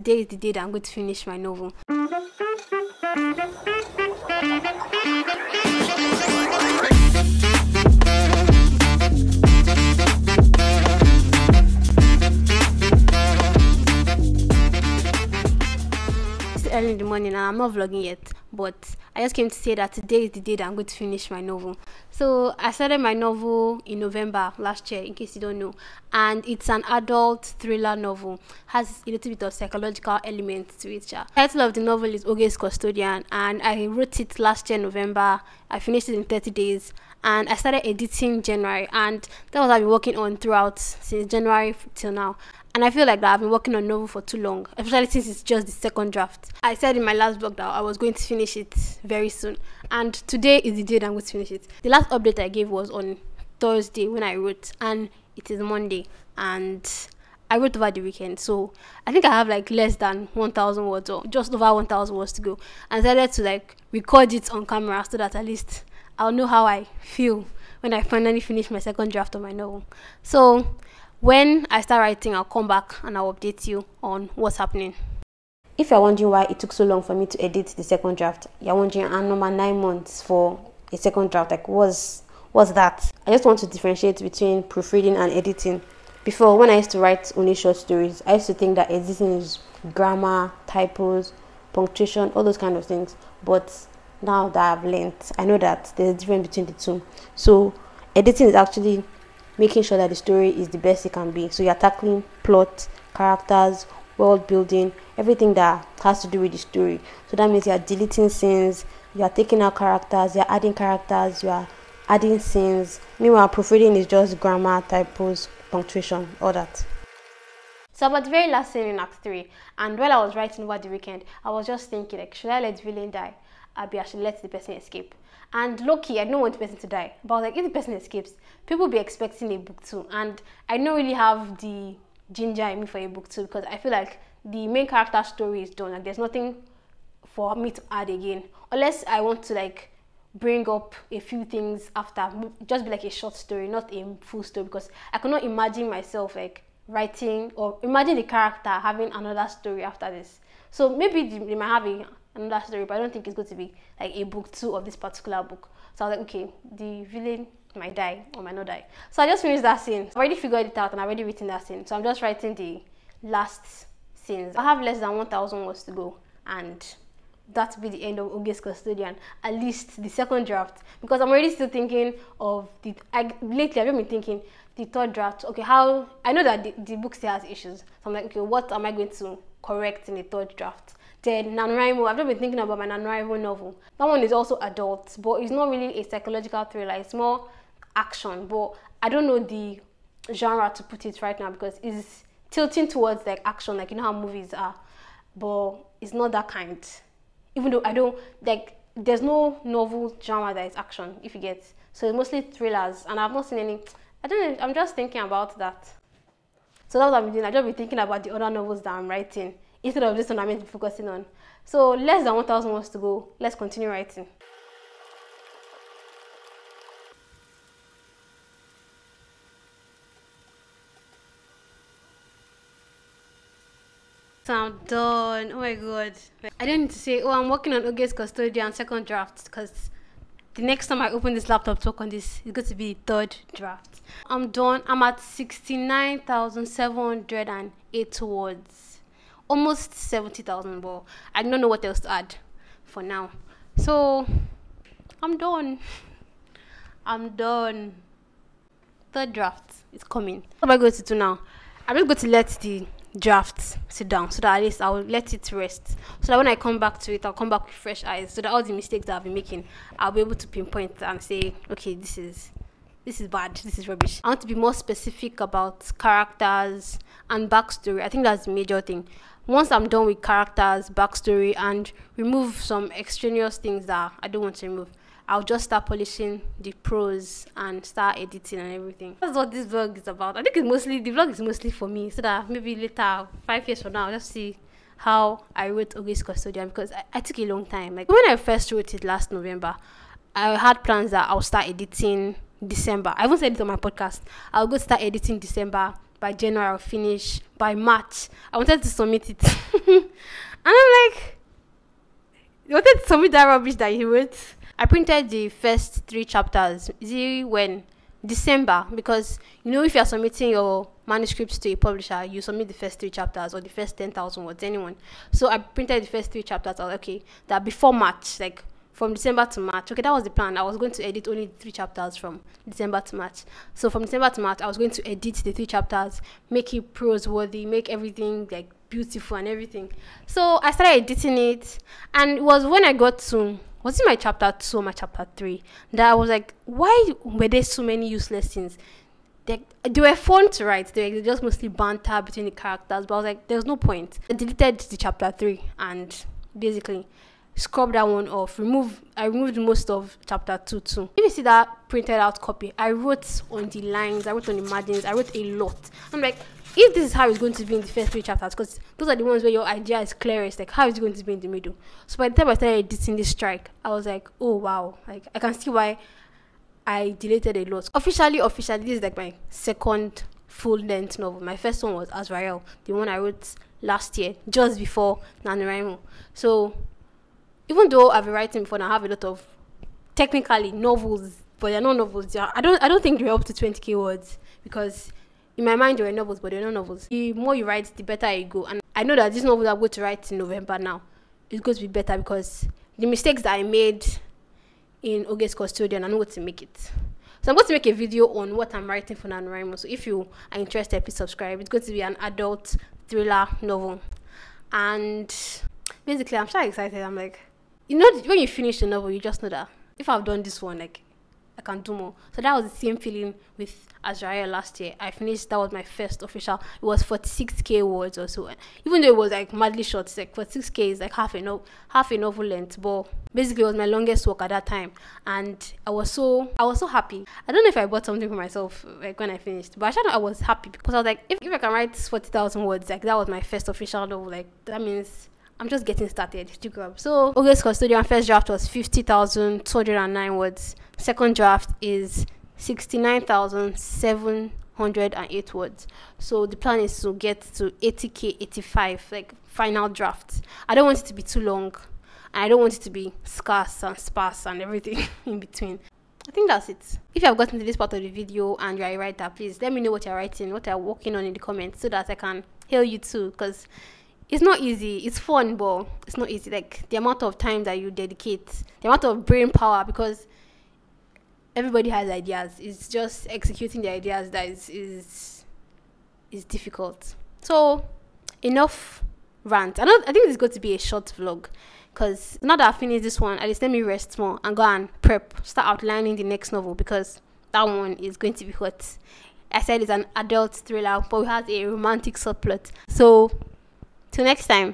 Today is the day that I'm going to finish my novel. It's early in the morning and I'm not vlogging yet, but I just came to say that today is the day that I'm going to finish my novel. So I started my novel in November last year, in case you don't know, and it's an adult thriller novel. Has a little bit of psychological elements to it. The title of the novel is Oge's Custodian, and I wrote it last year November. I finished it in 30 days, and I started editing January, and that was what I've been working on throughout since January till now. And I feel like that I've been working on novel for too long, especially since it's just the second draft. I said in my last blog that I was going to finish it very soon, and today is the day that I'm going to finish it. The last update I gave was on Thursday when I wrote, and it is Monday, and I wrote over the weekend. So I think I have like less than 1,000 words, or just over 1,000 words to go. And I decided to like record it on camera so that at least I'll know how I feel when I finally finish my second draft of my novel. So when I start writing, I'll come back and I'll update you on what's happening. If you're wondering why it took so long for me to edit the second draft, you're wondering, and number 9 months for a second draft, like what's that? I just want to differentiate between proofreading and editing. Before, when I used to write only short stories, I used to think that editing is grammar, typos, punctuation, all those kind of things. But now that I've learned, I know that there's a difference between the two. So editing is actually making sure that the story is the best it can be. So you're tackling plot, characters, world building, everything that has to do with the story. So that means you're deleting scenes, you're taking out characters, you're adding characters, you're adding scenes. Meanwhile, proofreading is just grammar, typos, punctuation, all that. So about the very last scene in Act 3, and while I was writing over the weekend, I was just thinking, like, should I let the villain die? I should let the person escape. And low-key, I don't want the person to die. But like, if the person escapes, people will be expecting a book 2. And I don't really have the ginger in me for a book 2, because I feel like the main character story is done. Like, there's nothing for me to add again. Unless I want to like bring up a few things after. Just be like a short story, not a full story. Because I cannot imagine myself like writing, or imagine the character having another story after this. So maybe they might have another story, but I don't think it's going to be like a book 2 of this particular book. So I was like, okay, the villain might die or might not die. So I just finished that scene. I've already figured it out and I've already written that scene. So I'm just writing the last scenes. I have less than 1,000 words to go, and that will be the end of Oge's Custodian, at least the second draft, because I'm already still thinking of lately I've been thinking the third draft. Okay, how I know that the book still has issues, so I'm like, okay, what am I going to correct in the third draft? Then NaNoWriMo, I've just been thinking about my NaNoWriMo novel. That one is also adult, but it's not really a psychological thriller. It's more action, but I don't know the genre to put it right now, because it's tilting towards like action, like you know how movies are, but it's not that kind. Even though I don't like, there's no novel genre that is action, if you get. So it's mostly thrillers, and I've not seen any. I don't know. I'm just thinking about that. So that's what I'm doing. I just be thinking about the other novels that I'm writing instead of this one I'm meant to be focusing on. So less than 1,000 words to go. Let's continue writing. So I'm done. Oh my god. I don't need to say, oh, I'm working on Oge's Custodian second draft, because the next time I open this laptop to work on this, it's going to be the third draft. I'm done. I'm at 69,708 words. Almost 70,000, but I don't know what else to add for now. So I'm done. I'm done. Third draft is coming. What am I going to do now? I'm just going to let the draft sit down, so that at least I'll let it rest, so that when I come back to it, I'll come back with fresh eyes, so that all the mistakes that I've been making, I'll be able to pinpoint and say, okay, this is bad, this is rubbish. I want to be more specific about characters and backstory. I think that's the major thing. Once I'm done with characters, backstory, and remove some extraneous things that I don't want to remove, I'll just start polishing the prose and start editing and everything. That's what this vlog is about. I think the vlog is mostly for me, so that maybe later, 5 years from now, I'll just see how I wrote Oge's Custodian, because I took a long time. Like when I first wrote it last November, I had plans that I'll start editing December. I even said it on my podcast. I'll go start editing December. by January I'll finish. By March, I wanted to submit it. And I'm like, you wanted to submit that rubbish that you wrote? I printed the first 3 chapters. Is it when? December, because you know, if you're submitting your manuscripts to a publisher, you submit the first 3 chapters or the first 10,000 words, anyone. So I printed the first 3 chapters. I was like, okay, that before March, like from December to March. Okay, that was the plan. I was going to edit only 3 chapters from December to March. So from December to March, I was going to edit the 3 chapters, make it prose worthy, make everything like beautiful and everything. So I started editing it, and it was when I got to, was it my chapter 2 or my chapter 3, that I was like, why were there so many useless things? They were fun to write. They were just mostly banter between the characters, but I was like, there's no point. I deleted the chapter 3 and basically scrub that one off. I removed most of chapter 2 too. If you see that printed out copy, I wrote on the lines, I wrote on the margins, I wrote a lot. I'm like, if this is how it's going to be in the first 3 chapters, because those are the ones where your idea is clearest, like how is it going to be in the middle? So by the time I started editing this strike, I was like, oh wow, like I can see why I deleted a lot. Officially, this is like my second full-length novel. My first one was Azrael, the one I wrote last year, just before NaNoWriMo. So even though I've been writing before and I have a lot of technically novels, but they're not novels. I don't think they're up to 20k words, because in my mind they were novels, but they're not novels. The more you write, the better you go. And I know that this novel I'm going to write in November now is going to be better, because the mistakes that I made in August Custodian, I'm not going to make it. So I'm going to make a video on what I'm writing for NaNoWriMo. So if you are interested, please subscribe. It's going to be an adult thriller novel. And basically, I'm so excited. I'm like, you know, when you finish the novel, you just know that if I've done this one, like, I can do more. So that was the same feeling with Azrael last year. I finished, that was my first official. It was 46k words or so. Even though it was like madly short, it's like 46k is like half a novel length. But basically it was my longest work at that time. And I was so happy. I don't know if I bought something for myself like when I finished, but I was happy because I was like, if I can write 40,000 words, like that was my first official novel, like that means I'm just getting started to grab. So August Custodian first draft was 50,209 words. Second draft is 69,708 words. So the plan is to get to 80k, 85, like final drafts. I don't want it to be too long, and I don't want it to be scarce and sparse and everything in between. I think that's it. If you have gotten to this part of the video and you're a writer, please let me know what you're writing, what you're working on in the comments, so that I can hail you too, because it's not easy. It's fun, but it's not easy. Like the amount of time that you dedicate, the amount of brain power, because everybody has ideas. It's just executing the ideas that is difficult. So enough rant. I think it's going to be a short vlog, because now that I finished this one, at least let me rest more and go and start outlining the next novel, because that one is going to be hot. I said it's an adult thriller, but it has a romantic subplot. So till next time.